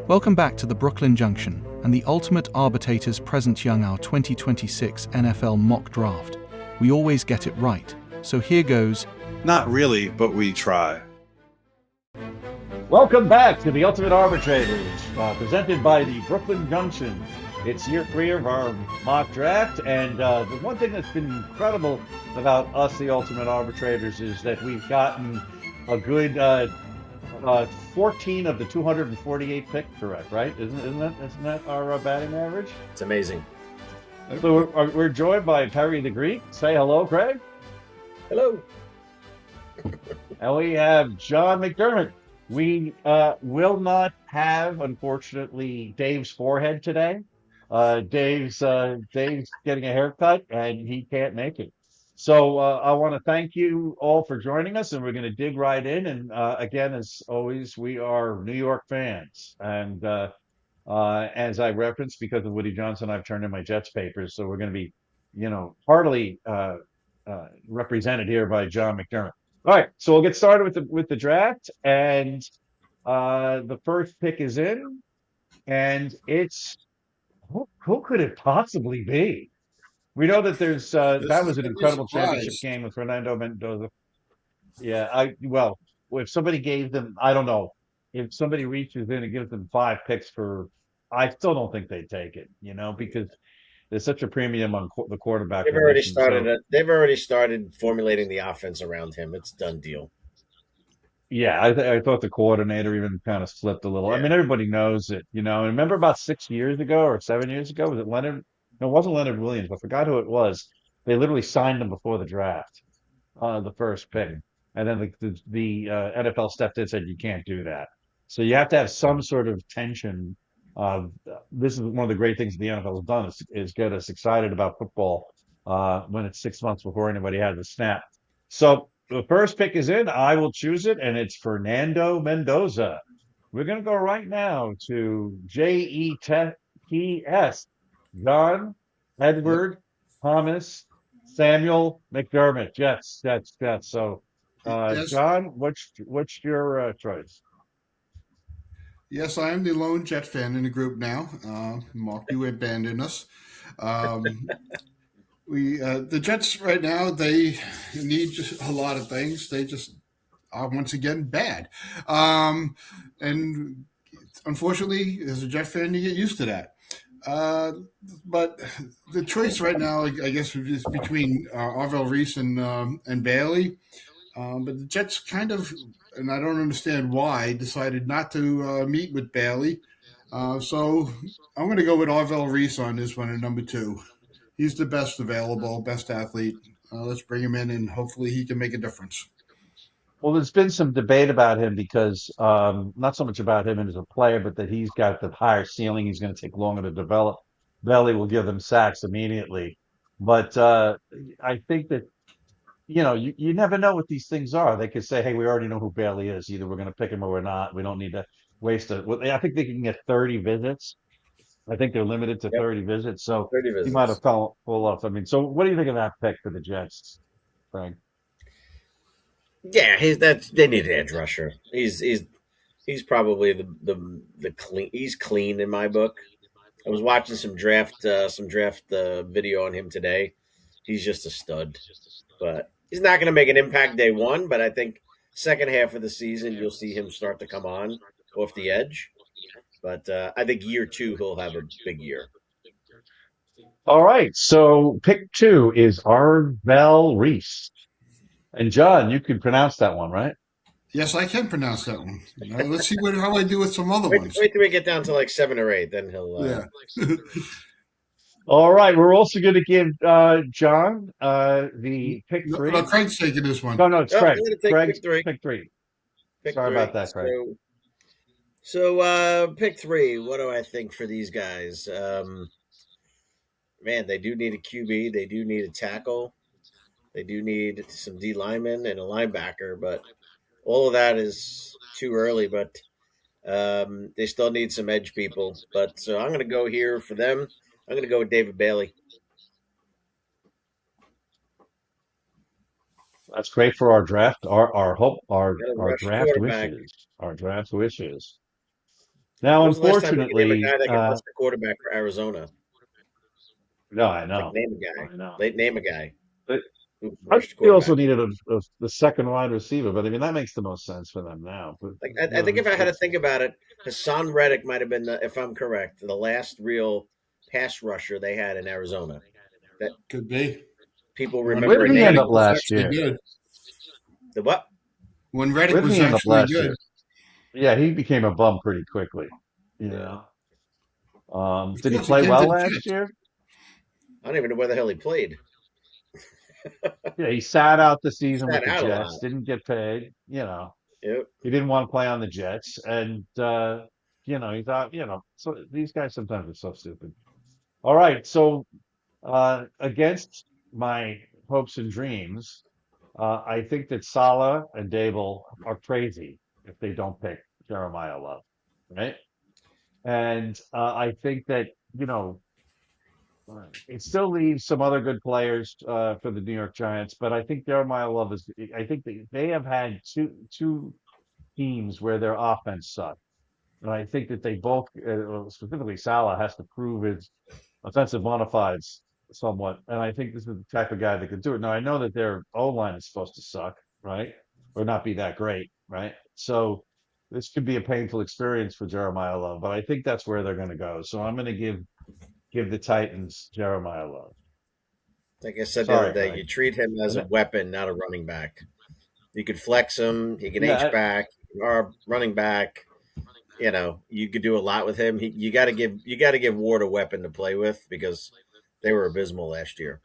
Welcome back to the Brooklyn Junction and the Ultimate Arbitrators present young our 2026 NFL mock draft. We always get it right, so here goes. Not really, but we try. Welcome back to the Ultimate Arbitrators, presented by the Brooklyn Junction. It's year 3 of our mock draft, and the one thing that's been incredible about us, the Ultimate Arbitrators, is that we've gotten a good 14 of the 248 picks correct, right? Isn't that our batting average? It's amazing. So we're joined by Perry the Greek. Say hello, Craig. Hello. And we have John McDermott. We will not have, unfortunately, Dave's forehead today. Dave's getting a haircut and he can't make it. So I want to thank you all for joining us, and we're going to dig right in. And again, as always, we are New York fans. And as I referenced, because of Woody Johnson, I've turned in my Jets papers. So we're going to be, heartily represented here by John McDermott. All right, so we'll get started with the draft, and the first pick is in, and it's who could it possibly be? We know that there's that was an incredible championship game with Fernando Mendoza. Yeah, if somebody gave them, I don't know, if somebody reaches in and gives them 5 picks I still don't think they'd take it, because there's such a premium on the quarterback. They've already started formulating the offense around him. It's a done deal. Yeah, I thought the coordinator even kind of slipped a little. Yeah. I mean, everybody knows it, Remember about 6 years ago or 7 years ago, was it Leonard? No, it wasn't Leonard Williams. I forgot who it was. They literally signed him before the draft, the first pick, and then the NFL stepped in and said you can't do that. So you have to have some sort of tension. This is one of the great things the NFL has done is get us excited about football when it's 6 months before anybody has a snap. So the first pick is in. I will choose it, and it's Fernando Mendoza. We're going to go right now to JETS. John, Edward, Thomas, Samuel, McDermott. Jets. So, Yes. John, what's your choice? Yes, I am the lone Jet fan in the group now. Mark, you abandoned us. The Jets right now, they need just a lot of things. They just are once again bad. And unfortunately, as a Jet fan, you get used to that. But the choice right now, I guess, is between Arvell Reese and Bailey. But the Jets kind of, and I don't understand why, decided not to meet with Bailey. So I'm going to go with Arvell Reese on this one at number 2. He's the best available, best athlete. Let's bring him in, and hopefully he can make a difference. Well, there's been some debate about him because not so much about him as a player, but that he's got the higher ceiling. He's going to take longer to develop. Bailey will give them sacks immediately. But I think that, you never know what these things are. They could say, hey, we already know who Bailey is. Either we're going to pick him or we're not. We don't need to waste it. I think they can get 30 visits. I think they're limited to 30 visits. So 30 he visits. might have full off. I mean, so what do you think of that pick for the Jets, Frank? Yeah, they need an edge rusher. He's probably the clean. He's clean in my book. I was watching some draft video on him today. He's just a stud, but he's not going to make an impact day one. But I think second half of the season you'll see him start to come on off the edge. But I think year 2 he'll have a big year. All right. So pick 2 is Arvell Reese. And John, you can pronounce that one, right? Yes, I can pronounce that one. Let's see how I do with some other ones. Wait till we get down to like 7 or 8, then he'll. Yeah. All right. We're also going to give John the pick 3. No, Craig's taking this one. No, it's Craig. I'm gonna take Craig's pick 3. pick 3. Pick Sorry 3. about that, Craig. So pick 3. What do I think for these guys? Man, they do need a QB. They do need a tackle. They do need some D linemen and a linebacker, but all of that is too early. But they still need some edge people. But so I'm going to go here for them. I'm going to go with David Bailey. That's great for our draft, our hope, Got to our rush draft quarterback. wishes, our draft wishes. Now, When was the last time you could name a unfortunately, guy that could rush the quarterback for Arizona? no, I Like know, name a guy. I know. Name a guy But who I rushed think they also quarterback. needed the second wide receiver, but I mean that makes the most sense for them now. But Like you I think know, if I had to it's think about it, Hassan Reddick might have been, if I'm correct, the last real pass rusher they had in Arizona that Could be. people When where remember did a he Reddick end name. up was last actually year? good. The what? When Reddick Where did was he end up actually last good. year? Yeah, he became a bum pretty quickly. You Yeah. know, Of did he course, he play came to well the last Jets. year? I don't even know where the hell he played. Yeah, he sat out the He season with sat the out a Jets, lot. didn't get paid. You know, Yep. he didn't want to play on the Jets, and you know, he thought, you know, so these guys sometimes are so stupid. All right, so against my hopes and dreams, I think that Salah and Dable are crazy if they don't pick Jeremiah Love, right? And I think that, you know, it still leaves some other good players for the New York Giants, but I think Jeremiah Love is. I think they have had two teams where their offense sucked, and I think that they both, specifically Salah, has to prove his offensive bona fides somewhat. And I think this is the type of guy that could do it. Now I know that their O line is supposed to suck, right, or not be that great, right? So this could be a painful experience for Jeremiah Love, but I think that's where they're going to go. So I'm going to give the Titans Jeremiah Love. Like I said the other Sorry, day, Greg. you treat him as And a th- weapon, not a running back. You could flex him. He can yeah, H back or running back. You know, you could do a lot with him. You got to give Ward a weapon to play with because they were abysmal last year.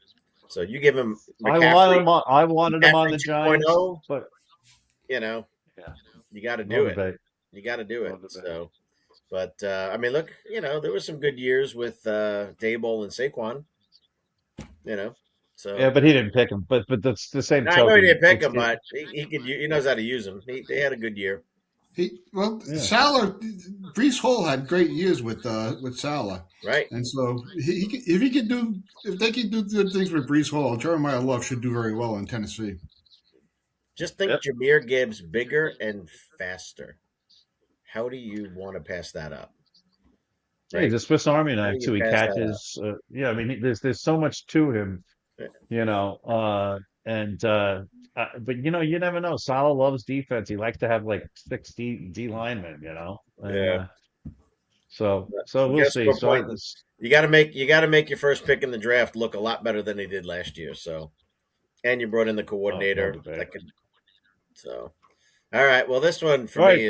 So you give him McCaffrey, I wanted him on McCaffrey the Giants, 2.0. but You know, yeah, you got to no do it. debate, You got to do no it. debate. So, but I mean, look, you know, there was some good years with Dayball and Saquon. You know, Yeah, so but he didn't pick him. But that's the same I know he token. didn't pick him, but he knows how to use him. They had a good year, Yeah. Salah, Brees Hall had great years with Salah, right? and so if he could do if they could do good things with Brees Hall, Jeremiah Love should do very well in Tennessee. Just think Yep. Jameer Gibbs bigger and faster. How do you want to pass that up? Yeah, he's Right? a Swiss Army How do knife you too. He pass that up? catches. Yeah, I mean, there's so much to him, you know. And but you know, you never know. Salah loves defense. He likes to have like six D linemen, you know. And Yeah. so I we'll guess see. what So I, point this, you got to make your first pick in the draft look a lot better than he did last year. So, and you brought in the no coordinator debate. that could. So, all right. Well, this one for All right. me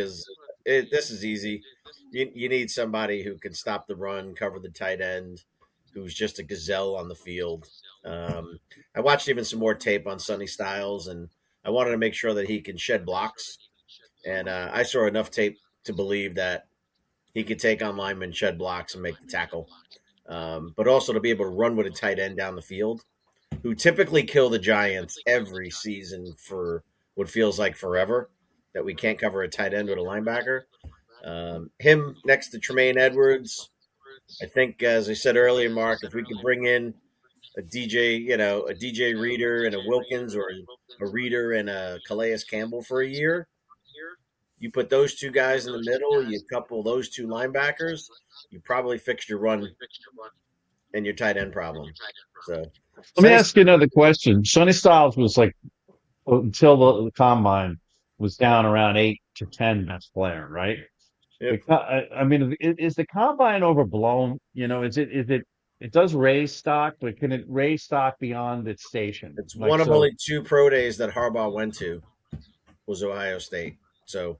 this is easy. You need somebody who can stop the run, cover the tight end, who's just a gazelle on the field. I watched even some more tape on Sonny Styles, and I wanted to make sure that he can shed blocks. And I saw enough tape to believe that he could take on linemen, shed blocks, and make the tackle. But also to be able to run with a tight end down the field, who typically kill the Giants every season for what feels like forever. That we can't cover a tight end with a linebacker. Him next to Tremaine Edwards. I think, as I said earlier, Mark, if we could bring in a DJ, a DJ Reader and a Wilkins, or a Reader and a Calais Campbell for a year, you put those two guys in the middle, you couple those two linebackers, you probably fixed your run and your tight end problem. So, Let me Sonny, ask you another question. Sonny Styles was like until the combine was down around 8 to 10 best player, right? yep, I mean, is the combine overblown? You know, it does raise stock, but can it raise stock beyond its station? it's Like, one of so, only two pro days that Harbaugh went to was Ohio State. So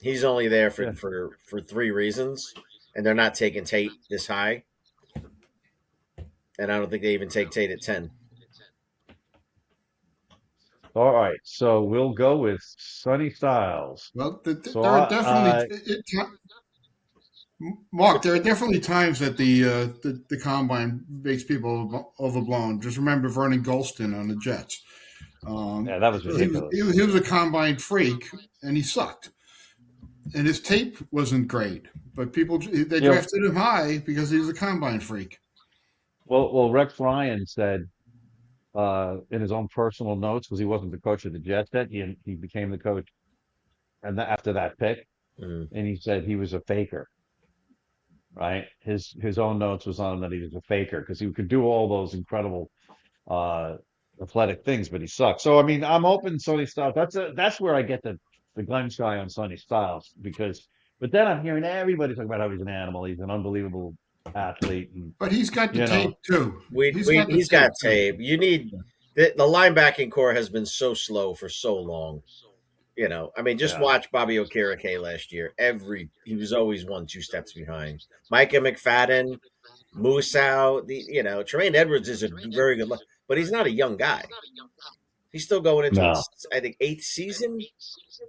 he's only there yeah. for three reasons, and they're not taking Tate this high, and I don't think they even take Tate at 10. All right. So we'll go with Sonny Styles. Well, So there are definitely Mark. There are definitely times that the combine makes people overblown. Just remember Vernon Golston on the Jets. yeah, that was ridiculous. He was a combine freak, and he sucked. And his tape wasn't great, but people they You know, drafted him high because he was a combine freak. well, Rex Ryan said in his own personal notes because he wasn't the coach of the Jets yet. He became the coach, and after that pick, Mm. and he said he was a faker. Right? His own notes was on him that he was a faker because he could do all those incredible uh athletic things, but he sucks. So I mean, I'm open Sonny Styles. That's where I get the gun shy on Sonny Styles because. But then I'm hearing everybody talk about how he's an animal. He's an unbelievable athlete, and But he's got the you know, tape too. He's We got the he's got tape too. tape. You need the linebacking core has been so slow for so long. I mean, just yeah. watch Bobby Okereke last year. He was always 1, 2 steps behind. Micah McFadden, Musau, Tremaine Edwards is a very good, but he's not a young guy. He's still going into No, his, I think, eighth season.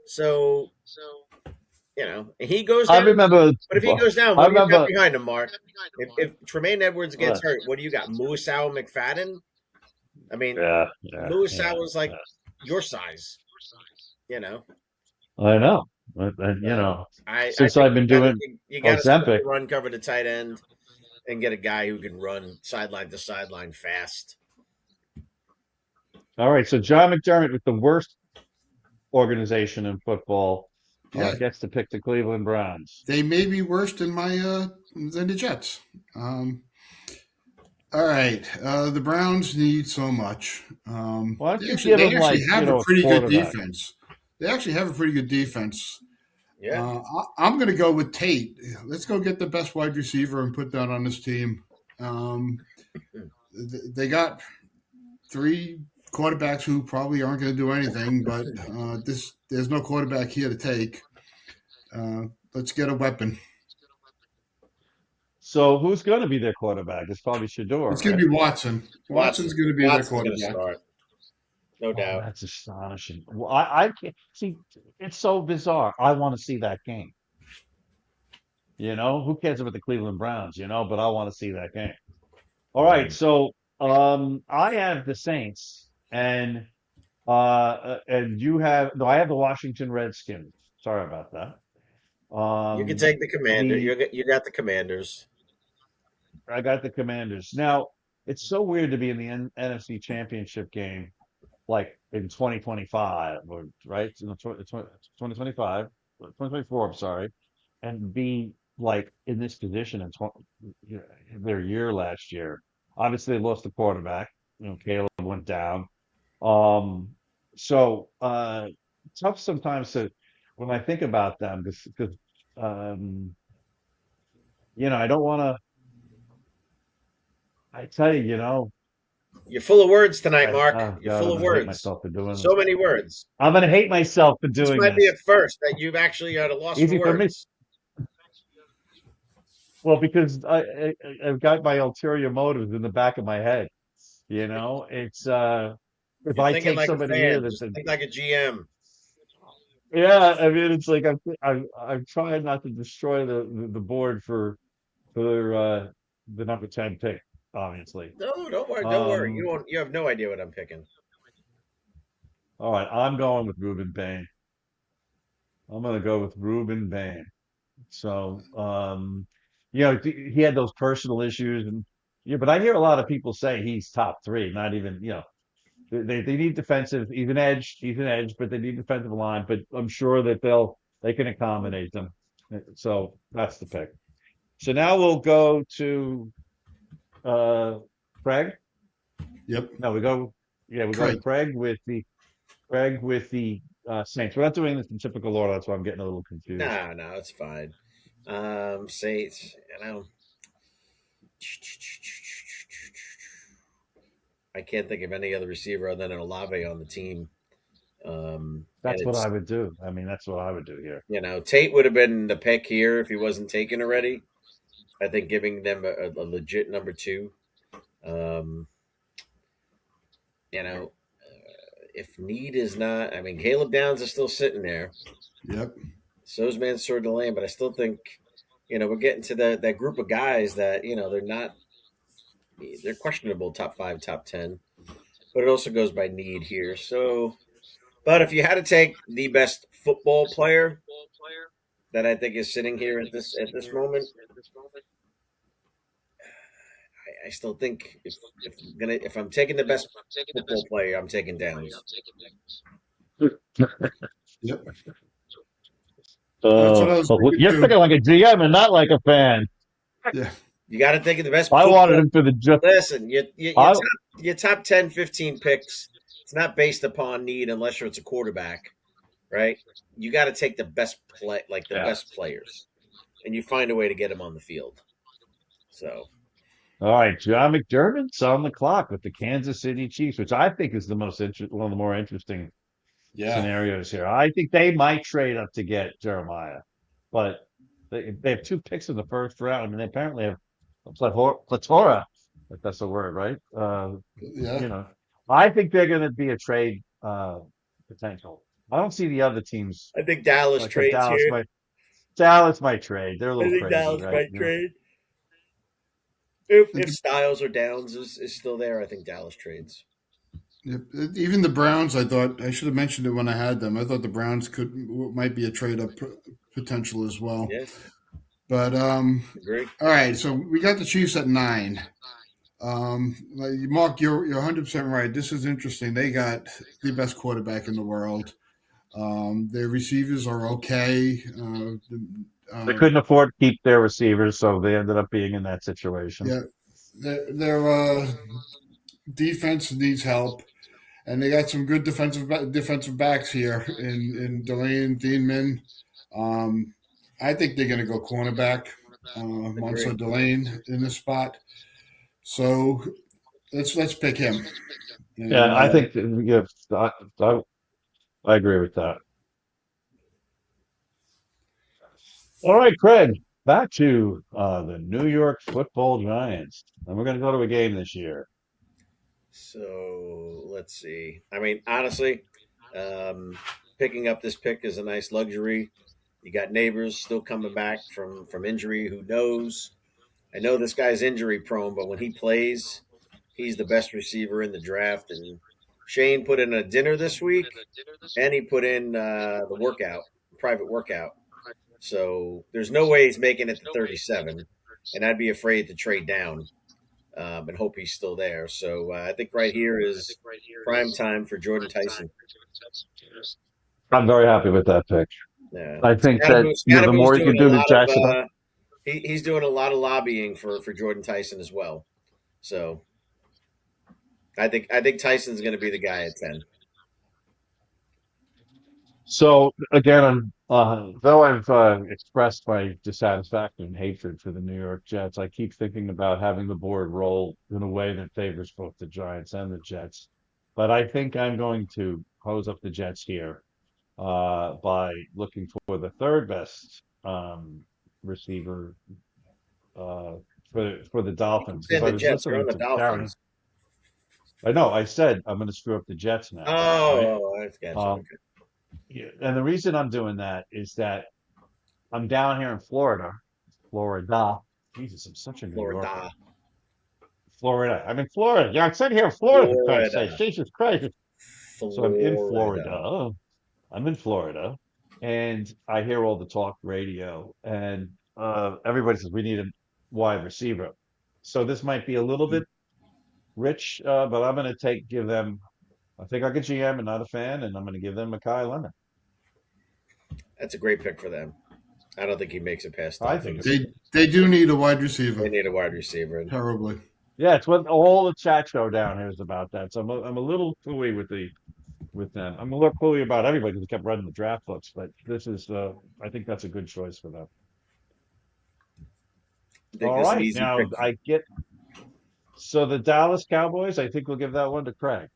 So and he goes I down. remember. But if he goes down, I what do you got remember. behind him, Mark? If Tremaine Edwards uh, gets hurt, what do you got? Musau McFadden? I mean, yeah, yeah, Musau yeah, is like yeah. your size. You know, I know. so I Since think I've been doing you got to split Ozempic. the run, cover the tight end, and get a guy who can run sideline to sideline fast. All right, so John McDermott with the worst organization in football Yeah, gets to pick the Cleveland Browns. they may be worse than than the Jets. All right, the Browns need so much. Why don't you give They him actually like, have a a pretty good quarterback? defense. They actually have a pretty good defense. Yeah, I'm going to go with Tate. Let's go get the best wide receiver and put that on this team. Um, they got three quarterbacks who probably aren't going to do anything, but there's no quarterback here to take. Let's get a weapon. So who's going to be their quarterback? It's probably Shador, It's going to right? be Watson. Watson's going to be their Watson's going to quarterback. start, no Oh, doubt. that's astonishing. Well, I can't see. It's so bizarre. I want to see that game. Who cares about the Cleveland Browns? But I want to see that game. All right, Mm. so I have the Saints, and you have no. I have the Washington Redskins. Sorry about that. You can take the Commander. The You got the Commanders. I got the Commanders. Now it's so weird to be in the NFC Championship game like in 2025, or right? 2025, 2024. I'm sorry, and be like in this position in their year last year. Obviously, they lost the quarterback. Caleb went down. Um, so tough sometimes to when I think about them because um, I don't want to. I tell you, You're full of words tonight, Mark. oh You're God, full I'm of gonna hate words. myself for doing So this. many words. I'm gonna hate myself for This doing might be a this. first that you've actually at a loss for Easy for me. words. Well, because I've got my ulterior motives in the back of my head. It's if You're I thinking take like a somebody here fan. that Just think like a GM. yeah, I mean it's like I'm trying not to destroy the board for the number 10 pick, obviously. No, don't worry. Don't worry. Um, You have no idea what I'm picking. all right, I'm going with Ruben Bain. I'm gonna go with Ruben Bain. So, he had those personal issues, and yeah, but I hear a lot of people say he's top three. Not even, they need defensive. He's an edge. He's an edge, but they need defensive line. But I'm sure that they can accommodate them. So that's the pick. So now we'll go to uh Craig. Yep. No, we go to Craig. Craig with the Saints. We're not doing this in typical order. That's why I'm getting a little confused. No, it's fine. Saints. I can't think of any other receiver other than Olave on the team. And That's what I it's would do. I mean, that's what I would do here. Tate would have been the pick here if he wasn't taken already. I think giving them a legit number two. Um, if need is not, I mean, Caleb Downs is still sitting there. Yep. So's Mansour Delaney, but I still think, we're getting to that group of guys that they're questionable top 5, top 10, but it also goes by need here. So, but if you had to take the best football player that I think is sitting here at this moment, I still think if I'm taking the best football player, I'm taking Downs. Yep. That's what I Oh, was thinking you're too. thinking like a GM and not like a fan. Yeah. You got to think of the best I wanted football. him for the just. Listen, I your top 10, 15 picks. It's not based upon need unless it's a quarterback, right? You got to take the best best players, and you find a way to get them on the field. So All right, John McDermott's on the clock with the Kansas City Chiefs, which I think is one of the more interesting Yeah. scenarios here. I think they might trade up to get Jeremiah, but they have 2 picks in the first round. I mean, they apparently have a plethora, if that's the word, right? Yeah. I think they're going to be a trade potential. I don't see the other teams I think Dallas like trades here. Dallas might trade. They're a I little think crazy, Dallas right? might trade. If Styles or Downs is still there, I think Dallas trades. Yep. Even the Browns, I thought I should have mentioned it when I had them. I thought the Browns might be a trade up potential as well. Yeah, But agree. all right, so we got the Chiefs at 9. Mark, you're 100% right. This is interesting. They got the best quarterback in the world. Their receivers are okay. They couldn't afford to keep their receivers, so they ended up being in that situation. Yeah, their defense needs help, and they got some good defensive backs here in Delane and Thielman. I think they're going to go cornerback, Agree. Monso Delane in this spot. So let's pick him. Yeah, And I think yeah, I agree with that. All right, Craig, back to the New York Football Giants, and we're going to go to a game this year. So let's see. I mean, honestly, um, picking up this pick is a nice luxury. You got Neighbors still coming back from injury. Who knows? I know this guy's injury prone, but when he plays, he's the best receiver in the draft. And Shane put in a dinner this week, and he put in private workout. So there's no way he's making it to 37, and I'd be afraid to trade down and hope he's still there. So I think right here is prime time for Jordan Tyson. I'm very happy with that pick. Yeah, I think that the Scadaboo's more you doing can a do to lot of Jackson, he's doing a lot of lobbying for Jordan Tyson as well. So I think Tyson's going to be the guy at 10. so again, though I've expressed my dissatisfaction and hatred for the New York Jets, I keep thinking about having the board roll in a way that favors both the Giants and the Jets. But I think I'm going to hose up the Jets here by looking for the third best receiver uh, for the Dolphins. Because And I the was Jets are listening on the to Darren. Dolphins. I know I said I'm going to screw up the Jets now, right? Oh, I got you. Um, yeah, and the reason I'm doing that is that I'm down here in Florida. Jesus, I'm such a New Yorker. Florida, Florida. I'm in Florida. Yeah, I said here in Florida for Christ's sake. Florida, Jesus Christ. So I'm in Florida. Florida. I'm in Florida, and I hear all the talk radio, and everybody says we need a wide receiver. So this might be a little bit rich, but I'm going to give them. I think like a GM and not a fan, and I'm going to give them Makai Leonard. That's a great pick for them. I don't think he makes it past I think Dolphins. they do need a wide receiver They need a wide receiver. terribly. yeah, it's what all the chat show down here is about that. So I'm a little fooey with them. I'm a little fooey about everybody because they kept running the draft books, but this is I think that's a good choice for them. I think All this is an right, easy now pick. so the Dallas Cowboys. I think we'll give that one to Craig.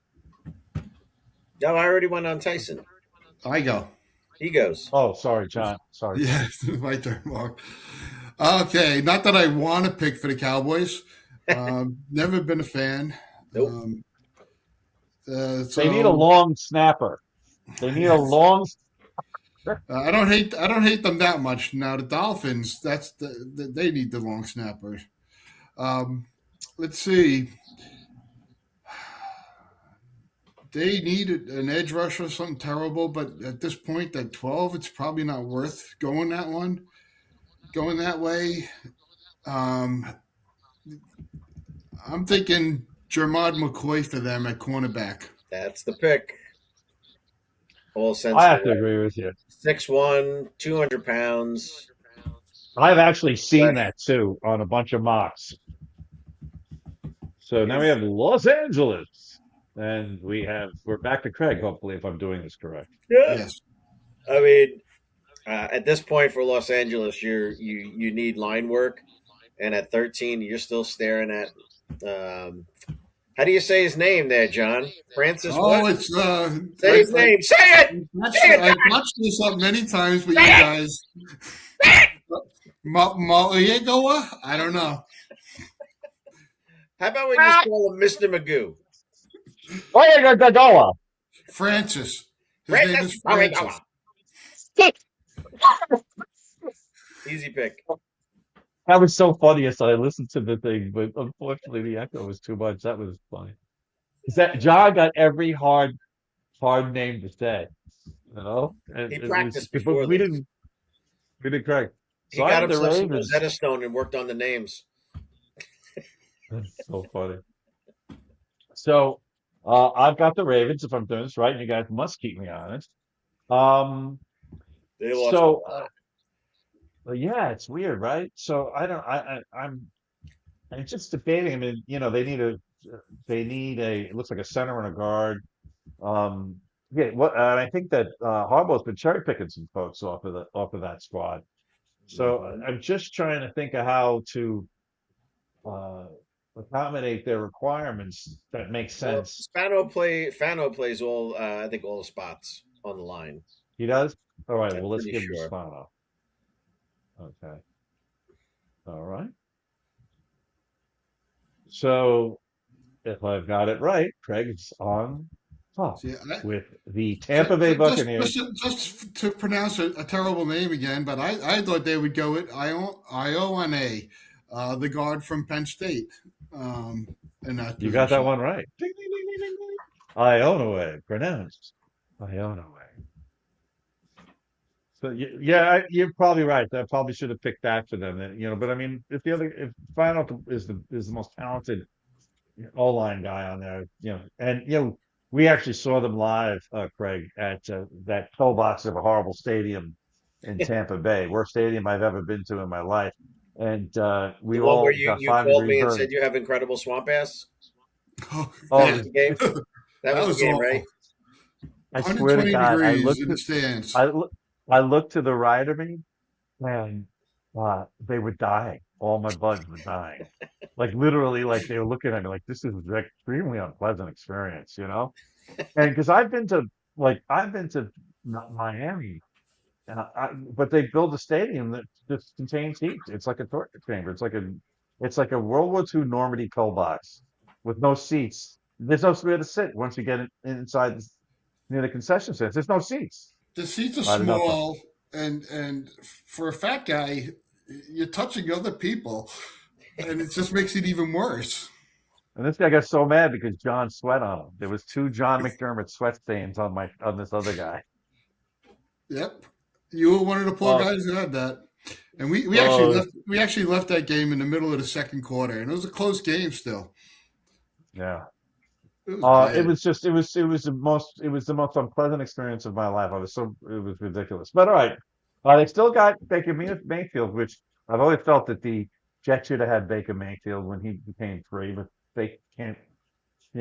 No, I already went on Tyson. I go. He goes. Oh, sorry, John. Sorry. Yeah, my turn, Mark. Okay, not that I want to pick for the Cowboys. Never been a fan. Nope. They need a long snapper. They need a long. I don't hate them that much. Now the Dolphins, they need the long snappers. Let's see. They need an edge rush or something terrible, but at this point, at 12, it's probably not worth going that way. I'm thinking Jermod McCoy for them at cornerback. That's the pick. All sense I in have the to world. agree with you. 6'1", 200 pounds. I've actually seen Fresh. that too on a bunch of mocks. So now we He's, have Los Angeles, and we're back to Craig. Hopefully, if I'm doing this correct. yeah. Yes. I mean, at this point for Los Angeles, you need line work, and at 13, you're still staring at. How do you say his name there, John? Francis what? Oh, it's Say his name. Say it. Say it. I've watched this up many times, but Say you it. guys, Maliegoa? I don't know. How about we just call him Mr. Magoo? Oh, yeah, Goa. Francis. His name Francis. is Oh, wait, Francis. easy pick. That was so funny as I listened to the thing, but unfortunately the echo was too much. That was funny. Is that John got every hard name to say, you know? And He it was, practiced but before this. we didn't correct. He So I got had the himself some Ravens. Rosetta Stone and worked on the names. That's so funny. So I've got the Ravens if I'm doing this right, and you guys must keep me honest. Um, They lost. so well, yeah, it's weird, right? So I don't, I'm just debating. I mean, you know, they need it looks like a center and a guard. Um, yeah, what, and I think that Harbaugh's been cherry picking some folks off of that squad. So Mhm. I'm just trying to think of how to uh, accommodate their requirements that make Well, sense. Fano plays all. I think all the spots on the line. He does? All right, I'm well, let's pretty give him sure. Spano. Okay. All right. So if I've got it right, Craig's on top See, with the Tampa Bay Buccaneers. just to pronounce a terrible name again, but I thought they would go with Ione, the guard from Penn State, in that You got that position. one right. Ding, ding, ding, ding, ding, ding. Ionaway, pronounced Ionaway. So yeah, you're probably right. I probably should have picked that for them. You know, but I mean, if Final is the most talented O-line guy on there, you know, and you know, we actually saw them live, Craig, at that pillbox of a horrible stadium in Tampa Bay, worst stadium I've ever been to in my life, and we The one where all you got you five called degree me and burn. said you have incredible swamp ass. Oh, Oh, That yeah, was the game. that That was the was game, awful. right? I swear to 120 God, degrees in the stands. I looked to the right of me, and they were dying. All my buds were dying. Like literally, like they were looking at me like this is an extremely unpleasant experience, you know? And because I've been to Miami, and but they built a stadium that just contains heat. It's like a torture chamber. It's like a World War II Normandy pillbox with no seats. There's no somewhere to sit once you get inside near the concession stands. There's no seats. The seats are There's no fun. small, and for a fat guy, you're touching other people, and it just makes it even worse. And this guy got so mad because John sweat on him. There was two John McDermott sweat stains on this other guy. Yep, you were one of the poor Oh, guys that had that. And oh, we actually left that game in the middle of the second quarter, and it was a close game still. yeah. It was bad. It was the most unpleasant experience of my life. It was ridiculous. But all right, they still got Mayfield, which I've always felt that the Jets should have had Baker Mayfield when he became free, but they can't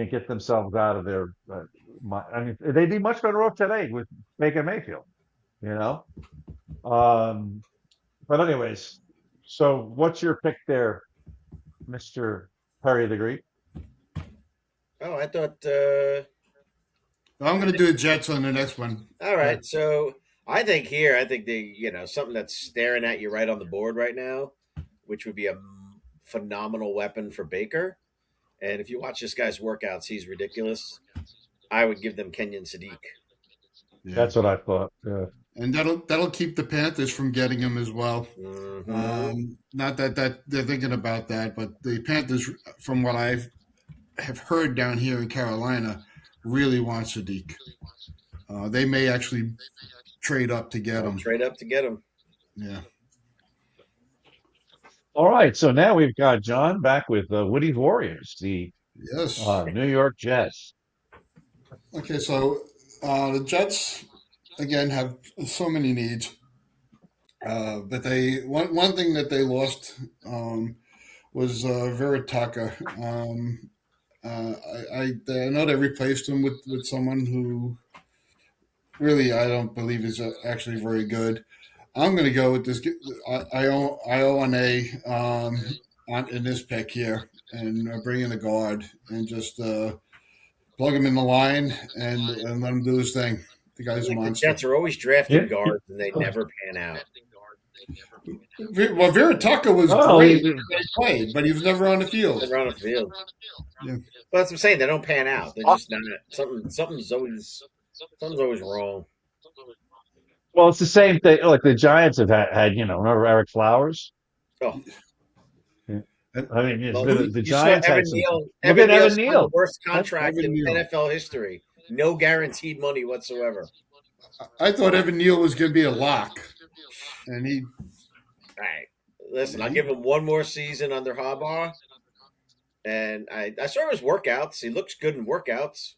get themselves out of their. I mean, they'd be much better off today with Baker Mayfield, you know. Um, but anyways, so what's your pick there, Mister Perry the Greek? Oh, I thought. I'm going to do the Jets on the next one. All Yeah. right, so I think something that's staring at you right on the board right now, which would be a phenomenal weapon for Baker. And if you watch this guy's workouts, he's ridiculous. I would give them Kenyon Sadiq. Yeah. That's what I thought. Yeah. And that'll keep the Panthers from getting him as well. Mm-hmm. Not that they're thinking about that, but the Panthers, from what I have heard down here in Carolina, really want Sadiq. They may actually trade up to get I'll him. trade up to get him. Yeah. All right, so now we've got John back with Woody's Warriors, the Yes. New York Jets. Okay, so the Jets again have so many needs, but they one thing that they lost was Veritaka. I know they replaced him with someone who really I don't believe is actually very good. I'm going to go with this. I own in this pick here and bring in a guard and just plug him in the line and let him do his thing. The I feel guy's a like the monster. Jets are always drafting guards and they never pan out. Well, Veritaka was Oh, great when he played, but he was never on the They field. run the field. Yeah. But that's what I'm saying. They don't pan out. They're just not something's always wrong. well, it's the same thing. Like the Giants have had remember Eric Flowers? Oh, Yeah. And I mean, well, the you saw Giants Evan had some. Neal. Look Evan at Neal Evan signed the Neal. worst That, contract Evan in Neal. NFL history. No guaranteed money whatsoever. I thought Evan Neal was going to be a lock, and he All right. Listen, I'll give him one more season under Harbaugh. And I saw his workouts. He looks good in workouts.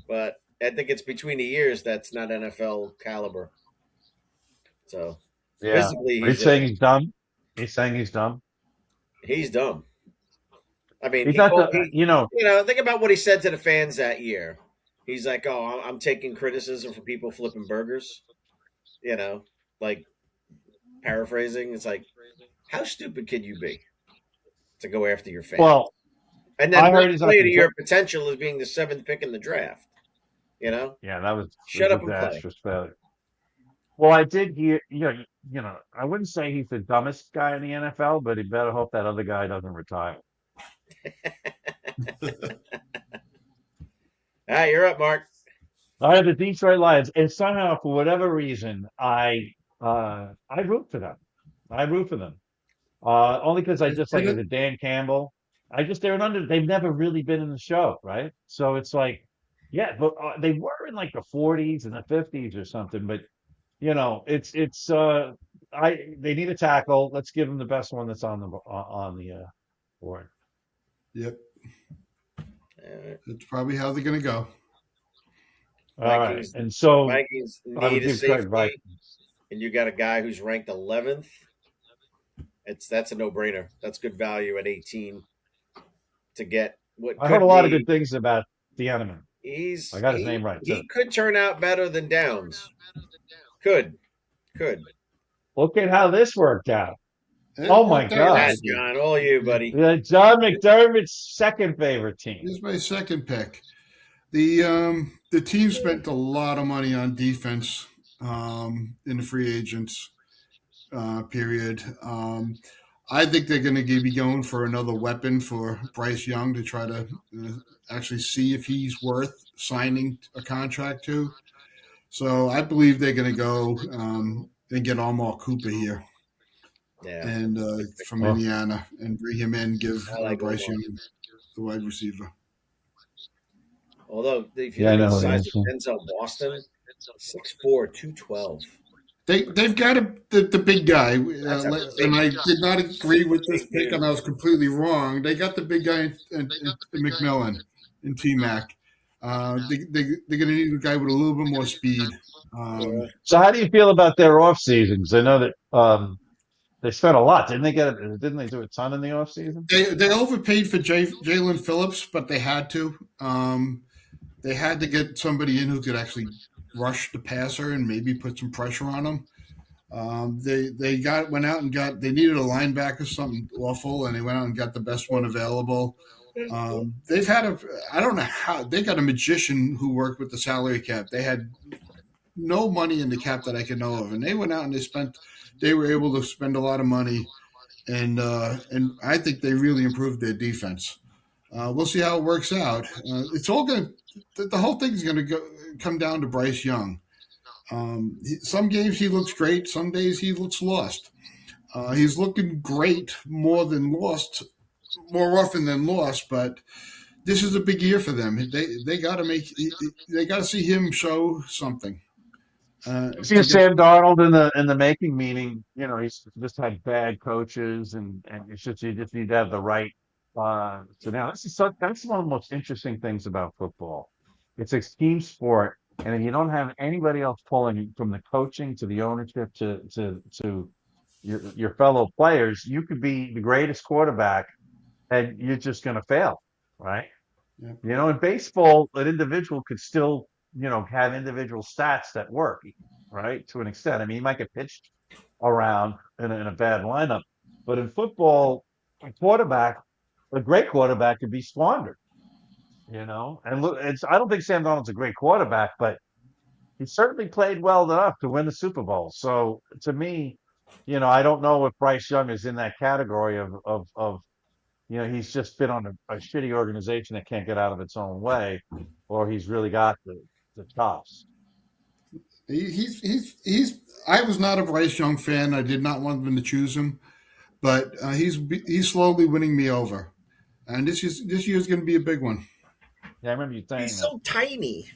But I think it's between the years that's not NFL caliber. So yeah. physically, Are you saying he's dumb? He's saying he's dumb. he's dumb. I mean, He's not the. think about what he said to the fans that year. He's like, "Oh, I'm taking criticism from people flipping burgers." You know, like paraphrasing. It's like, how stupid can you be to go after your fans? Well, And I then heard one he's not play the. to your potential as being the seventh pick in the draft. You know, Yeah, that was a shut up and play. disastrous failure. Well, I did hear. I wouldn't say he's the dumbest guy in the NFL, but he better hope that other guy doesn't retire. All right, you're up, Mark. I have the Detroit Lions, and somehow, for whatever reason, I root for them. I root for them. Only because I just like the Dan Campbell. They've never really been in the show, right? So it's like, yeah, but they were in like the 40s and the 50s or something. But they need a tackle. Let's give them the best one that's on the board. Yep, Uh, that's probably how they're going to go. All right, Vikings, and so Vikings I would need a give credit safety, and you got a guy who's ranked 11th. That's a no-brainer. That's good value at 18 to get what I could heard a lot of be. good things about Theonoman. I got his name right too. He could turn out better than Downs. Could. Look at how this worked out. It Oh my worked out God. last year. John, all you, buddy. John McDermott's second favorite team. Here's my second pick. The team spent a lot of money on defense in the free agents period. I think they're going to be going for another weapon for Bryce Young to try to actually see if he's worth signing a contract to. So I believe they're going to go and get Amar Cooper here Yeah. and from Oh. Indiana and bring him in, give I like Bryce Omar. Young the wide receiver. Although, if you Yeah, I look at the know, size yeah. of Denzel Boston, 6'4", 212. They've got the big guy, That's a big and I guy. did not agree with this Big pick, dude. and I was completely wrong. They got the big guy in McMillan in T Mac. They're going to need a guy with a little bit more speed. So how do you feel about their off seasons? I know that they spent a lot. Didn't they do a ton in the off season? They overpaid for Jalen Phillips, but they had to. They had to get somebody in who could actually rush the passer and maybe put some pressure on him. They went out and they needed a linebacker, something awful, and they went out and got the best one available. They've had I don't know how they got a magician who worked with the salary cap. They had no money in the cap that I can know of, and they went out and they were able to spend a lot of money, and I think they really improved their defense. We'll see how it works out. It's all going to the whole thing is going to come down to Bryce Young. Some games he looks great. Some days he looks lost. He's looking great more often than lost. But this is a big year for them. They got to see him show something. See to get. Sam Darnold in the making, meaning he's just had bad coaches, and it's just you just need to have the right. So now that's one of the most interesting things about football. It's a team sport, and if you don't have anybody else pulling you from the coaching to the ownership to your fellow players, you could be the greatest quarterback, and you're just going to fail, right? Yeah. In baseball, an individual could still, have individual stats that work, right? To an extent. I mean, he might get pitched around in a bad lineup, but in football, a great quarterback could be squandered, And look, I don't think Sam Donald's a great quarterback, but he certainly played well enough to win the Super Bowl. So to me, I don't know if Bryce Young is in that category of he's just been on a shitty organization that can't get out of its own way, or he's really got the chops. He's. I was not a Bryce Young fan. I did not want them to choose him, but he's slowly winning me over, and this year's going to be a big one. Yeah, I remember you saying He's that. so tiny.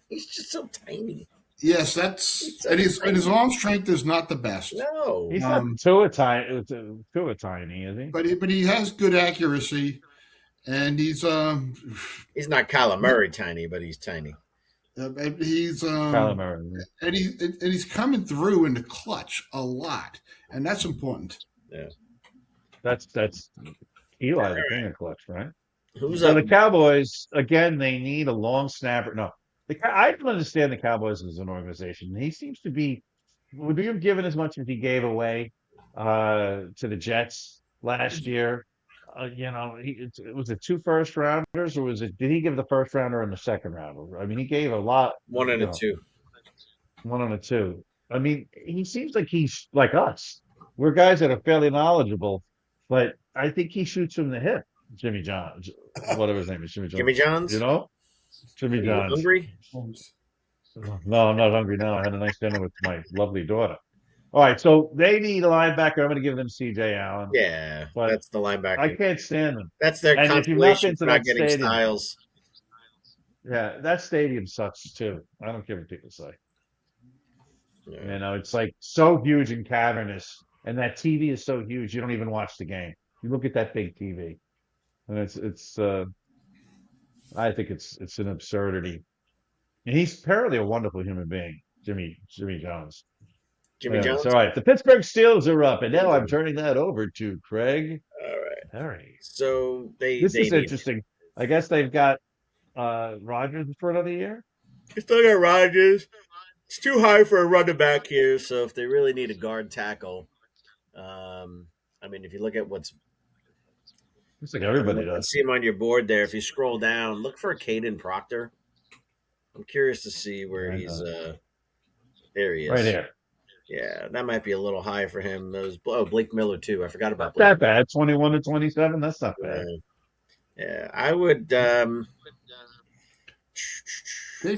He's just so tiny. Yes, He's so and his tiny. arm strength is not the best. No. He's not too tiny, is he? But he has good accuracy, and He's not Kyler Murray tiny, but he's tiny. he's Kyler Murray. and he's coming through in the clutch a lot, and that's important. Yeah. That's Eli the king of clutch, right? Who's So up? the Cowboys again, they need a long snapper. No, I don't understand the Cowboys as an organization. He seems to be. Would you have given as much as he gave away to the Jets last year? Was it 2 first rounders, or did he give the first rounder in the second round? I mean, he gave a lot. One and a two. One on a two. I mean, he seems like he's like us. We're guys that are fairly knowledgeable, but I think he shoots from the hip. Jimmy Johns, whatever his name is, Jimmy Johns. Jimmy Johns? Jimmy Are you Johns. hungry? No, I'm not hungry now. I had a nice dinner with my lovely daughter. All right, so they need a linebacker. I'm going to give them C.J. Allen. Yeah, But that's the linebacker. I can't stand them. That's their And if you've not consolation been to for not that getting stadium, Styles. yeah, that stadium sucks too. I don't care what people say. Yeah. It's like so huge and cavernous, and that TV is so huge you don't even watch the game. You look at that big TV, and it's. I think it's an absurdity. And he's apparently a wonderful human being, Jimmy Jones. Jimmy Anyways, Jones? all right, the Pittsburgh Steelers are up, and now I'm turning that over to Craig. All right. Harry. So they This is need- interesting. I guess they've got Rodgers for another year. They still got Rodgers. It's too high for a running back here, so if they really need a guard tackle, I mean, if you look at what's Looks like everybody does. see him on your board there, if you scroll down, look for Caden Proctor. I'm curious to see where Right he's. There he is. Right here. Yeah, that might be a little high for him. Blake Miller too. I forgot about Not Blake. that bad. 21 to 27. That's not bad. Yeah, I would. They've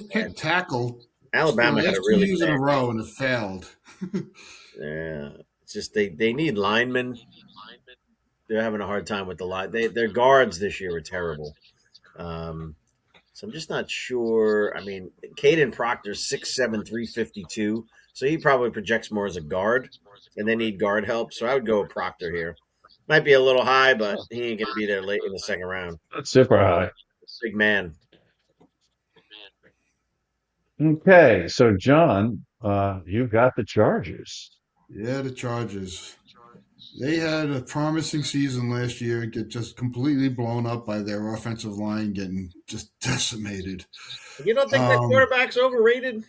picked tackle Alabama had a 2 really years bad. in a row and it failed. Yeah, it's just they need linemen. They're having a hard time with the line. Their guards this year were terrible. So I'm just not sure. I mean, Caden Proctor's 6'7", 352, so he probably projects more as a guard, and they need guard help. So I would go with Proctor here. Might be a little high, but he ain't gonna be there late in the second round. That's super high. Big man. Okay, so John, you've got the Chargers. Yeah, the Chargers. They had a promising season last year, get just completely blown up by their offensive line getting just decimated. You don't think that quarterback's overrated?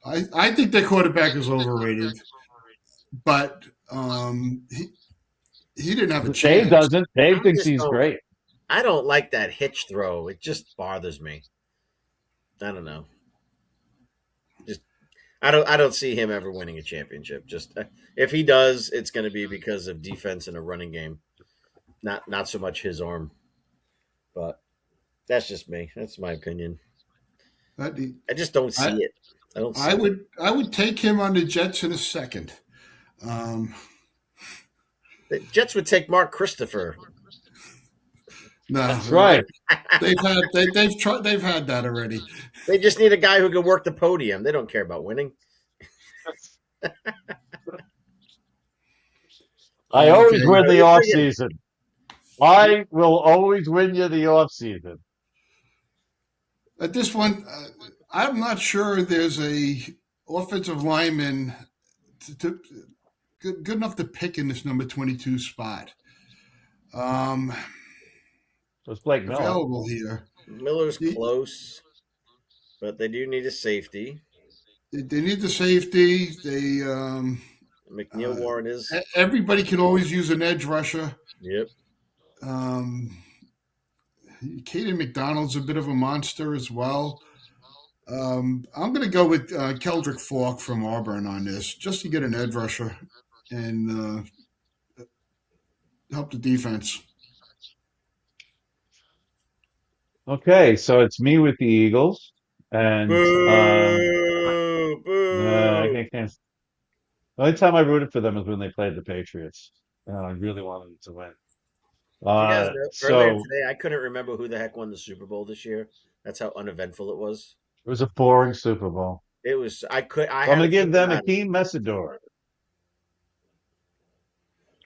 I think their quarterback is overrated, but he didn't have a chance. Dave doesn't. Dave thinks just he's don't- great. I don't like that hitch throw. It just bothers me. I don't know. I don't see him ever winning a championship. Just if he does, it's going to be because of defense and a running game, not so much his arm. But that's just me. That's my opinion. I just don't see it. I don't. I would take him on the Jets in a second. The Jets would take Mark Christopher. No, That's right. They've had that already. They just need a guy who can work the podium. They don't care about winning. I always Okay. win the you off bring it- season. I will always win you the off season. At this one, I'm not sure there's a offensive lineman good enough to pick in this number 22 spot. So it's Blake Miller. Available here. Miller's He- close, but they do need a safety. They need the safety. McNeil Warren is. Everybody can always use an edge rusher. Yep. Caden McDonald's a bit of a monster as well. I'm going to go with Keldrick Falk from Auburn on this, just to get an edge rusher and help the defense. Okay, so it's me with the Eagles, and Boo! I can't. The only time I rooted for them is when they played the Patriots. I really wanted them to win. You guys know, So earlier today, I couldn't remember who the heck won the Super Bowl this year. That's how uneventful it was. it was a boring Super Bowl. It was. I So I'm had going to to give think them about it. Akeem Messidor.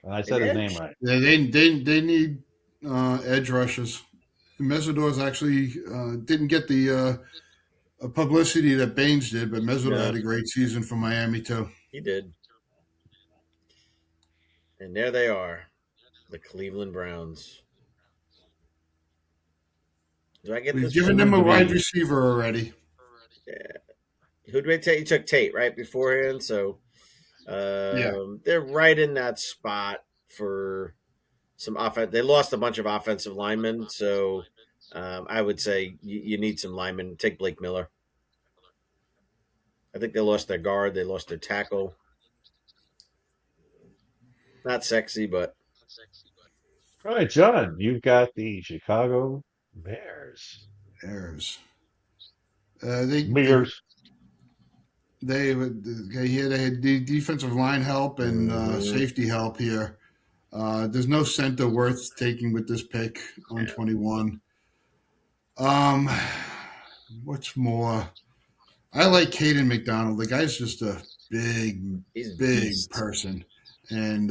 And I said his name right. Yeah, they need edge rushers. Mesidor's actually didn't get the publicity that Baines did, but Mesidor No. had a great season for Miami too. He did. And there they are, the Cleveland Browns. Do I get We've this? given them a wide receiver already. Who did we take? You took Tate, right, beforehand. So they're right in that spot for some offense. They lost a bunch of offensive linemen, so I would say you need some linemen. Take Blake Miller. I think they lost their guard. They lost their tackle. Not sexy, but All right, John, you've got the Chicago Bears. Bears. Bears. They had the defensive line help and safety help here. There's no center worth taking with this pick on 21. What's more? I like Caden McDonald. The guy's just a big beast. person, and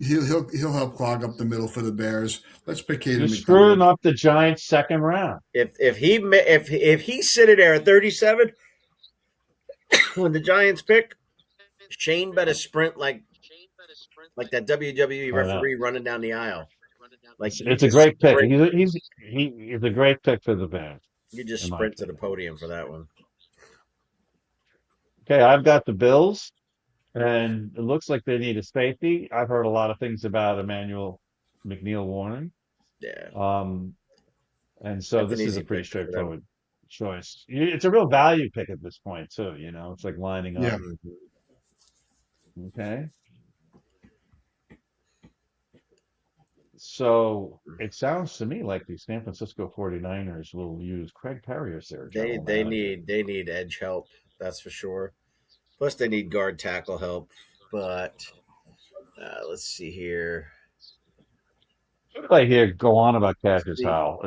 he'll help clog up the middle for the Bears. Let's pick Caden You're McDonald. screwing up the Giants' second round. If he's sitting there at 37 when the Giants pick, Shane better sprint like that WWE referee running down the aisle. Like It's a great pick. He's a great pick for the Bears. You just in my sprint to the opinion. podium for that one. Okay, I've got the Bills, and it looks like they need a safety. I've heard a lot of things about Emmanuel McNeil Warren. Yeah. And so That's this an is easy a pretty pick for them. straightforward choice. It's a real value pick at this point, too. It's like lining up. Yeah. Okay. So it sounds to me like the San Francisco 49ers will use Craig Perry as their general They manager. need edge help, that's for sure. Plus they need guard tackle help. But let's see here. What did I hear go on about Cassius Howell?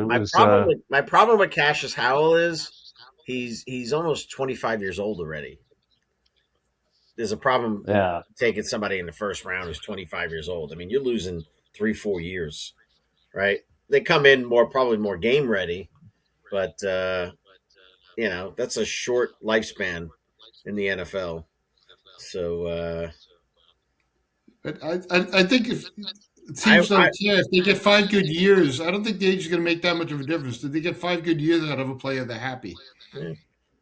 My problem with Cassius Howell is he's almost 25 years old already. There's a problem taking somebody in the first round who's 25 years old. I mean, you're losing 3-4 years, right? They come in probably more game ready, but that's a short lifespan in the NFL. So I think if teams don't care, if they get 5 good years, I don't think the age is going to make that much of a difference. Did they get 5 good years out of a player, they're happy. Yeah.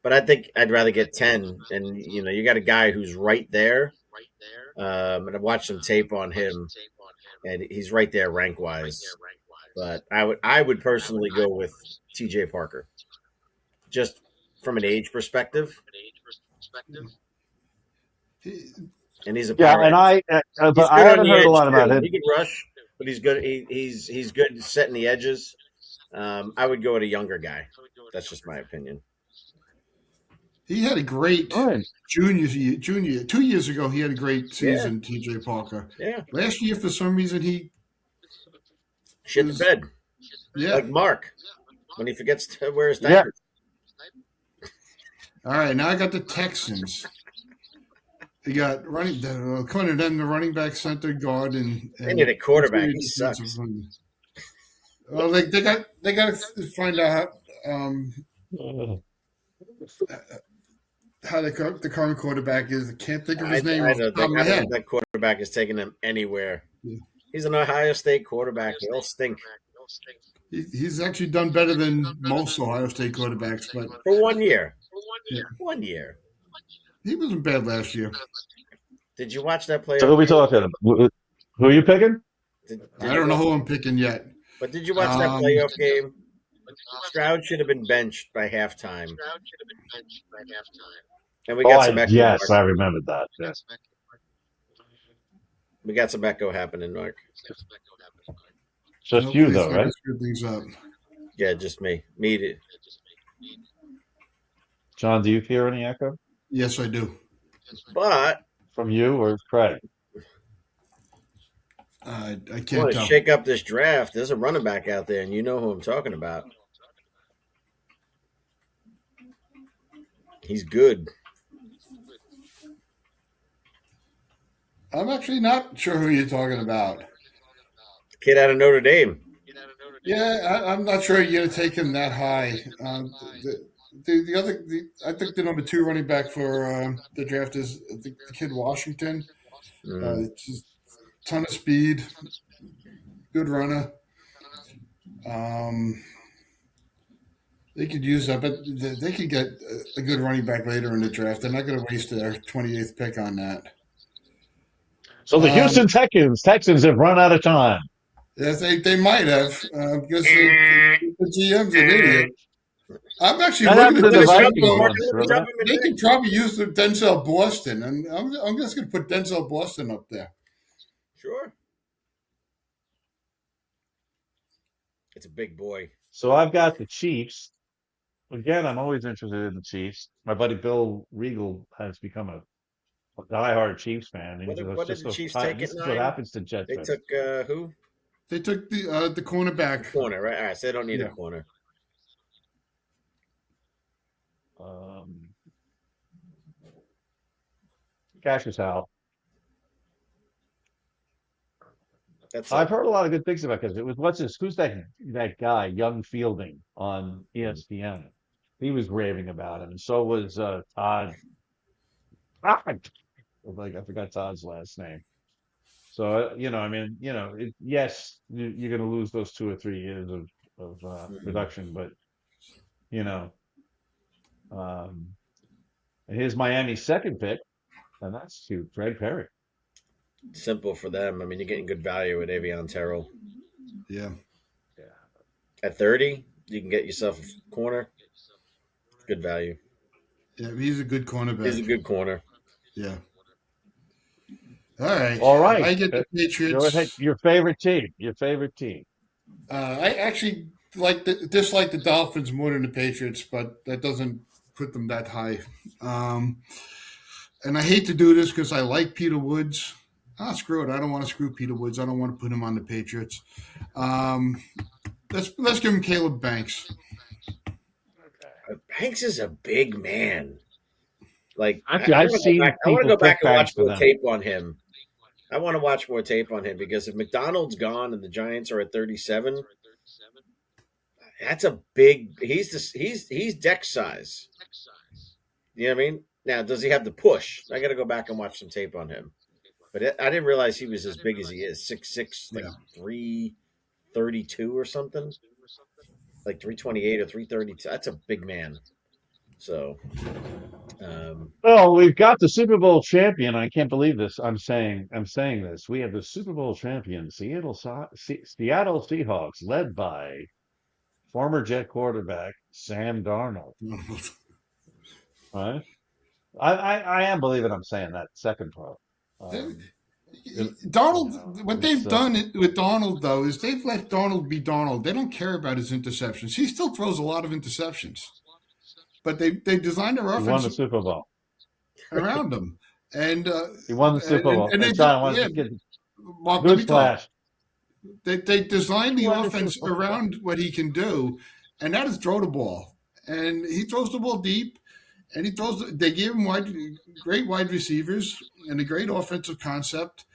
But I think I'd rather get 10. And, you got a guy who's right there. And I've watched some tape on him, and he's right there rank-wise. But I would personally go with T.J. Parker, just from an age perspective. And he's a power. And I haven't heard a lot about him. He can rush, but he's good. He's good at setting the edges. I would go with a younger guy. That's just my opinion. He had a great junior. 2 years ago, he had a great season, T.J. Parker. Yeah. Last year, for some reason, he shit the bed. Yeah. Like Mark when he forgets to wear his diapers. All right, now I got the Texans. You got coming in the running back, center, guard, and They need a quarterback. He defensive sucks. line. Well, they got to find out how the current quarterback is. I can't think of his name I off the don't top of think my head. that quarterback is taking them anywhere. Yeah. He's an Ohio State quarterback. He'll stink. He's actually done better than most Ohio State quarterbacks, but For 1 year. Yeah. 1 year. he wasn't bad last year. Did you watch that playoff? So who are we talking about? Who are you picking? I don't know who I'm picking yet. But did you watch that playoff game? Stroud should have been benched by halftime. And we got some echo. Yes, I remembered that. Yes. We got some echo happening, Mark. Just you, though, right? Screw things up. Yeah, just me. Me. John, do you hear any echo Yes, I do. But from you or Craig? I I can't want to tell. shake up this draft. There's a running back out there, and you know who I'm talking about. He's good. I'm actually not sure who you're talking about. Kid out of Notre Dame. Yeah, I'm not sure you're going to take him that high. I think the number 2 running back for the draft is the kid Washington. Just ton of speed, good runner. They could use that, but they could get a good running back later in the draft. They're not going to waste their 28th pick on that. So the Houston Texans have run out of time. Yes, they might have because the GM's an idiot. I'm actually That looking happened at to the this. Vikings once, remember? They could probably use the Denzel Boston, and I'm just going to put Denzel Boston up there. Sure. It's a big boy. So I've got the Chiefs. Again, I'm always interested in the Chiefs. My buddy Bill Regal has become a diehard Chiefs fan. What did the Chiefs take This at is what 9? happens to Jets They fans. took who? They took the cornerback. Corner, right? All right, so they don't need a Yeah. corner. Cassius Hal. That's I've heard a lot of good things about because it was who's that guy, Young Fielding on ESPN. He was raving about him, and so was Todd. Like I forgot Todd's last name. So yes, you're going to lose those 2 or 3 years of production, but here's Miami's second pick, and that's to Greg Perry. simple for them. I mean, you're getting good value with Avion Terrell. Yeah. At 30, you can get yourself a corner. Good value. Yeah, he's a good cornerback. He's a good corner. Yeah. All right. I get the Patriots. Go ahead. Your favorite team. I actually dislike the Dolphins more than the Patriots, but that doesn't put them that high. And I hate to do this because I like Peter Woods. Screw it. I don't want to screw Peter Woods. I don't want to put him on the Patriots. Let's give him Caleb Banks. Banks is a big man. Like Actually, I I've seen I want to people go back pick and watch Banks for more them. tape on him. I want to watch more tape on him because if McDonald's gone and the Giants are at 37, that's a big. He's deck size. You know what I mean? Now, does he have the push? I got to go back and watch some tape on him. But I didn't realize he was as big as he is. 6'6", like 332 or something. Like 328 or 332. That's a big man. So, Well, we've got the Super Bowl champion. I can't believe this. I'm saying this. We have the Super Bowl champion, Seattle Seahawks, led by former Jet quarterback Sam Darnold. Right? I am believing I'm saying that second part. Darnold, what they've done with Darnold, though, is they've let Darnold be Darnold. They don't care about his interceptions. He still throws a lot of interceptions. But they designed their offense He won the Super Bowl. around him. And He won the Super Bowl. and they John wants yeah, to get Mark, let me talk. newsflash. They designed the Won the offense Super Bowl. around what he can do, and that is throw the ball. And he throws the ball deep. and he throws. They gave him great wide receivers and a great offensive concept,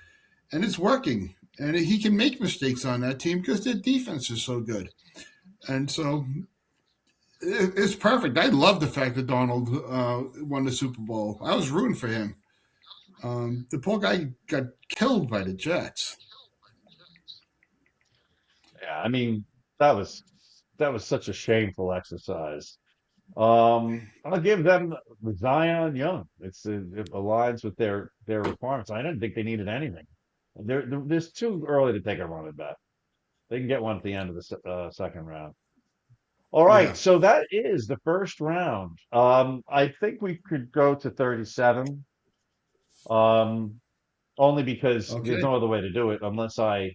and it's working. And he can make mistakes on that team because their defense is so good. And so it's perfect. I love the fact that Donald won the Super Bowl. I was rooting for him. The poor guy got killed by the Jets. Yeah, I mean that was such a shameful exercise. I'll give them Zion Young. It aligns with their requirements. I didn't think they needed anything. There's too early to take a running back. They can get one at the end of the second round. All Yeah. right, so that is the first round. I think we could go to 37. Only because there's Okay. no other way to do it unless I.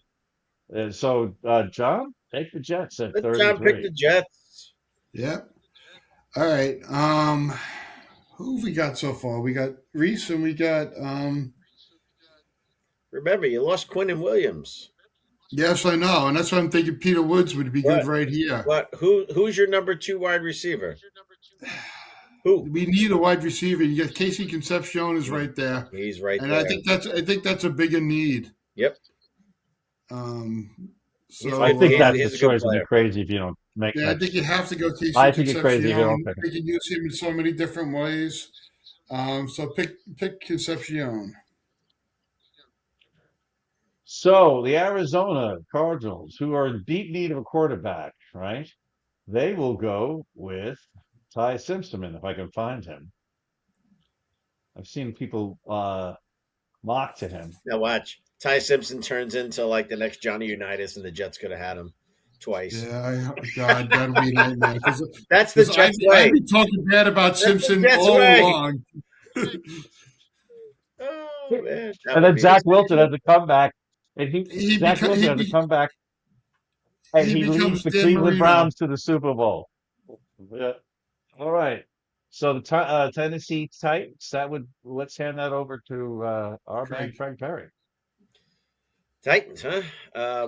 John, take the Jets at Let John pick the 33. Jets. Yeah. All right. Who have we got so far? We got Reese and we got Remember, you lost Quinn Williams. yes, I know. And that's why I'm thinking Peter Woods would be good What? right here. What? Who's your number 2 wide receiver? Who? We need a wide receiver. You got Casey Concepcion is right there. He's right And there. I think that's a bigger need. Yep. So I think he's that a the good choice would be player. crazy if you don't make yeah, I that. think you have to go Casey I think it's crazy if you don't Concepcion. pick him. They can use him in so many different ways. So pick Concepcion. So the Arizona Cardinals, who are in deep need of a quarterback, right? They will go with Ty Simpson if I can find him. I've seen people mock to him. Now watch. Ty Simpson turns into like the next Johnny Unitas, and the Jets could have had him twice. Yeah, God, that'll be a nightmare. That's the Jets way. I've been talking bad about That's the Simpson Jets all way. along. Oh man! And then Zach Wilson has a comeback, and Zach Wilson has a comeback, and he he leads becomes the Dan Cleveland Marino. Browns to the Super Bowl. Yeah. All right. So the Tennessee Titans. Let's hand that over to our man Craig Perry. Titans, huh?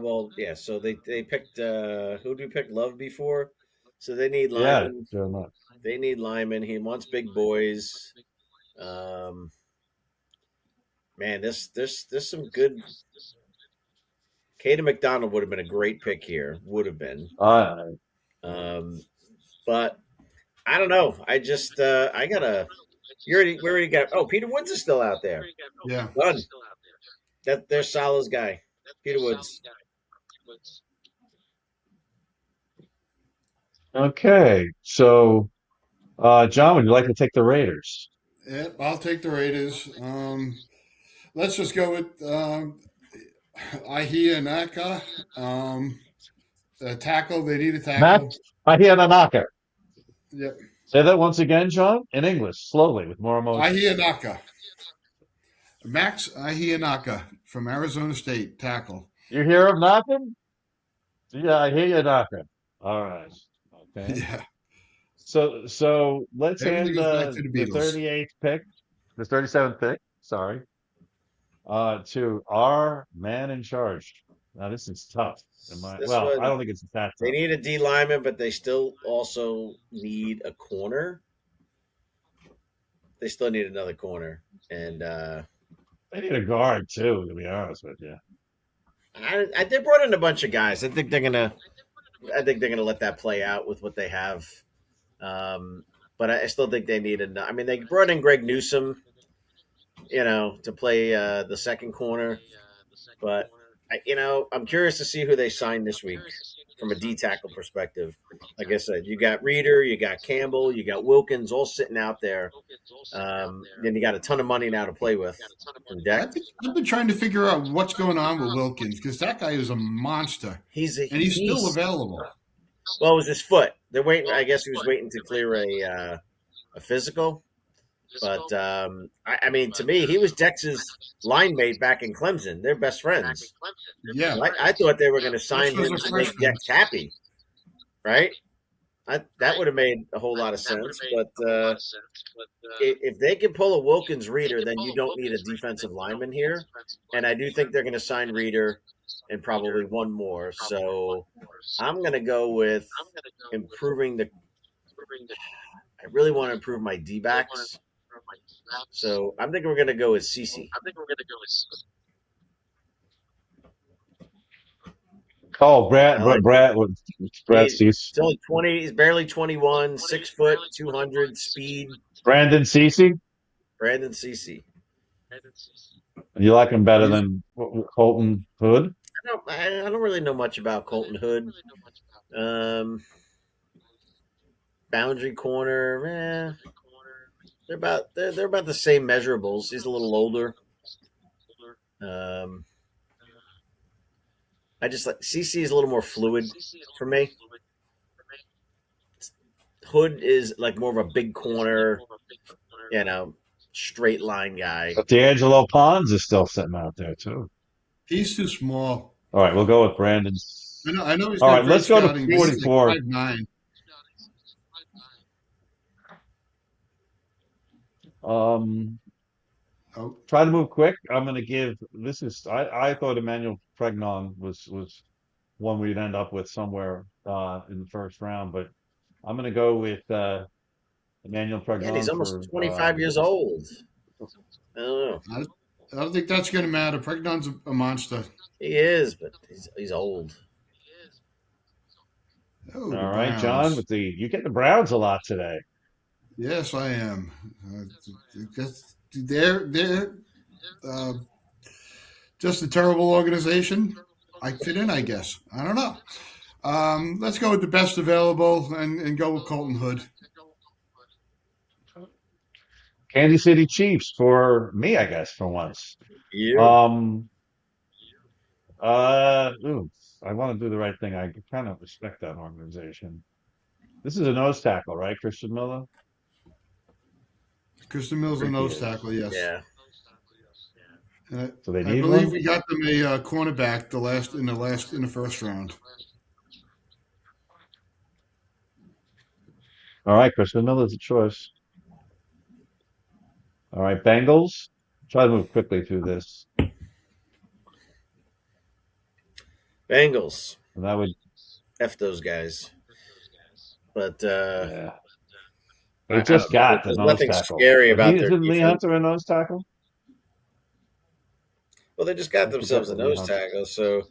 Well, yeah. So they picked who did we pick? Love before. So they need Yeah, linemen. very much. They need linemen. He wants big boys. Man, there's some good. Caden McDonald would have been a great pick here. Would have been. But I don't know. I just I gotta. We already got. Oh, Peter Woods is still out there. Yeah. Done. They're Salah's guy, Peter Woods. Okay, so John, would you like to take the Raiders? Yep, I'll take the Raiders. Let's just go with Ihia Naka. A tackle. They need a tackle. Matt Ahiyanaka. Yep. Say that once again, John, in English, slowly, with more emotion. Ihia Naka. Max Ihianaka from Arizona State, tackle. You hear of nothing? Yeah, I hear you knocking. All right. Okay. Yeah. So let's Everything hand goes back to the the Beatles. 38th pick, the 37th pick, sorry, to our man in charge. Now this is tough. I don't think it's that tough. They need a D lineman, but they still also need a corner. They still need another corner, and they need a guard too. To be honest with you, they brought in a bunch of guys. I think they're gonna let that play out with what they have. But I still think they need enough. I mean, they brought in Greg Newsome, to play the second corner. But I'm curious to see who they sign this week from a D tackle perspective. Like I said, you got Reeder, you got Campbell, you got Wilkins, all sitting out there. Then you got a ton of money now to play with from deck. I've been trying to figure out what's going on with Wilkins because that guy is a monster. He's still available. Well, it was his foot. They're waiting. I guess he was waiting to clear a physical. But I mean, to me, he was Dex's line mate back in Clemson. They're best friends. Yeah, I thought they were going to sign him to make Dex happy, right? That would have made a whole lot of sense. But if they can pull a Wilkins Reeder, then you don't need a defensive lineman here. And I do think they're going to sign Reeder and probably one more. So I'm going to go with improving the. I really want to improve my D-backs. So I'm thinking we're going to go with CC. Oh, I like Brad Cease. He's only 20. He's barely 21. 6 foot, 200 speed. Brandon Cece. Brandon CC. You like him better than Colton Hood? I don't really know much about Colton Hood. Boundary corner, they're about the same measurables. He's a little older. I just like CC is a little more fluid for me. Hood is like more of a big corner, straight line guy. But D'Angelo Pons is still sitting out there too. He's too small. All right, we'll go with Brandon. I know he's all got right. Let's go to scouting, but he's 44. like 5'9". Try to move quick. I'm going to give. This is. I thought Emmanuel Pregnon was one we'd end up with somewhere in the first round, but I'm going to go with Emmanuel Pregnon. And he's almost 25 years old. I don't know. I don't think that's going to matter. Pregnon's a monster. He is, but he's old. Oh, all right, John. With you get the Browns a lot today. Yes, I am. They're just a terrible organization. I fit in, I guess. I don't know. Let's go with the best available and go with Colton Hood. Kansas City Chiefs for me, I guess, for once. Yeah. I want to do the right thing. I kind of respect that organization. This is a nose tackle, right, Christian Miller? Christian Miller's a nose tackle, yes. Yeah. So they I need believe one? we got them a cornerback in the first round. All right, Christian Miller's a choice. All right, Bengals. Try to move quickly through this. Bengals. And that would F those guys. But yeah. They just got the there's nose nothing tackle. scary about their Isn't Lee defense. Hunter a nose tackle? Well, they just got themselves a nose tackle, so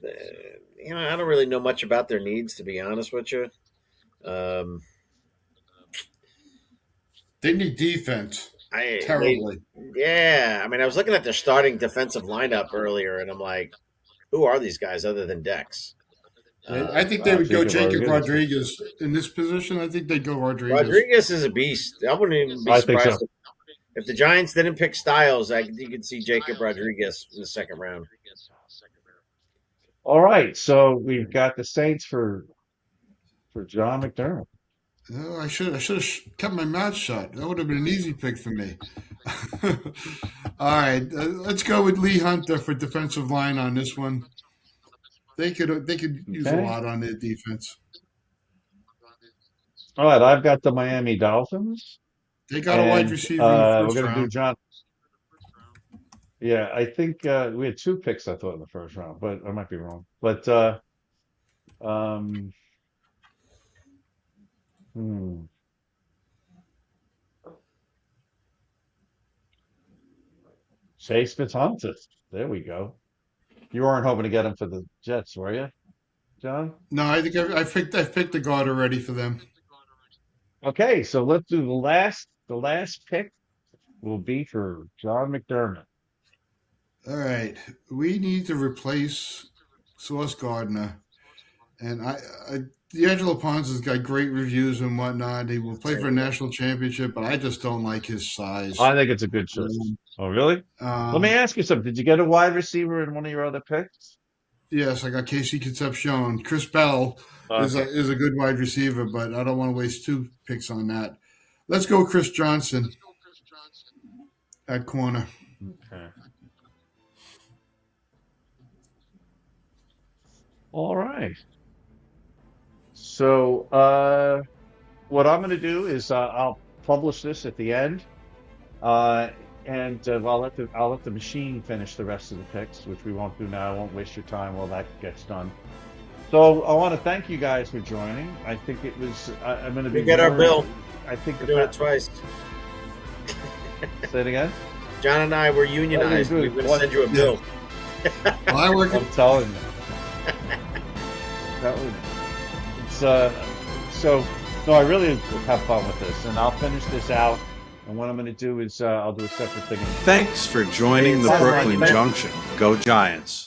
I don't really know much about their needs, to be honest with you. They need defense. Terribly. I mean, I was looking at their starting defensive lineup earlier, and I'm like, who are these guys other than Dex? I think they would go Jacob Rodriguez in this position. I think they'd go Rodriguez. Rodriguez is a beast. I wouldn't even be surprised if the Giants didn't pick Styles. You could see Jacob Rodriguez in the second round. All right, so we've got the Saints for John McDermott. Oh, I should have kept my mouth shut. That would have been an easy pick for me. All right, let's go with Lee Hunter for defensive line on this one. They could use a lot on their defense. All right, I've got the Miami Dolphins. They got a wide receiver in the first we're going to do round. John. Yeah, I think we had 2 picks, I thought, in the first round, but I might be wrong. But Chase Fitzhunter. There we go. You weren't hoping to get him for the Jets, were you, John? No, I think I picked the guard already for them. Okay, so let's do the last pick will be for John McDermott. All right, we need to replace Sauce Gardner, and D'Angelo Pons has got great reviews and whatnot. He will play for a national championship, but I just don't like his size. I think it's a good choice. Oh, really? Let me ask you something. Did you get a wide receiver in one of your other picks? Yes, I got Casey Concepcion. Chris Bell is a good wide receiver, but I don't want to waste 2 picks on that. Let's go Chris Johnson at corner. Okay. All right. So what I'm going to do is I'll publish this at the end, and I'll let the machine finish the rest of the picks, which we won't do now. I won't waste your time while that gets done. So I want to thank you guys for joining. I think it was. I'm going to be. We get our bill. I think We're doing it twice. Say it again. John and I were unionized. doing We're going to one- send you a bill. Well, I work. I'm telling you. That would, it's so no, I really have fun with this, and I'll finish this out. And what I'm going to do is I'll do a separate thing. Thanks for joining the Hey, Brooklyn thank- Junction. Go Giants.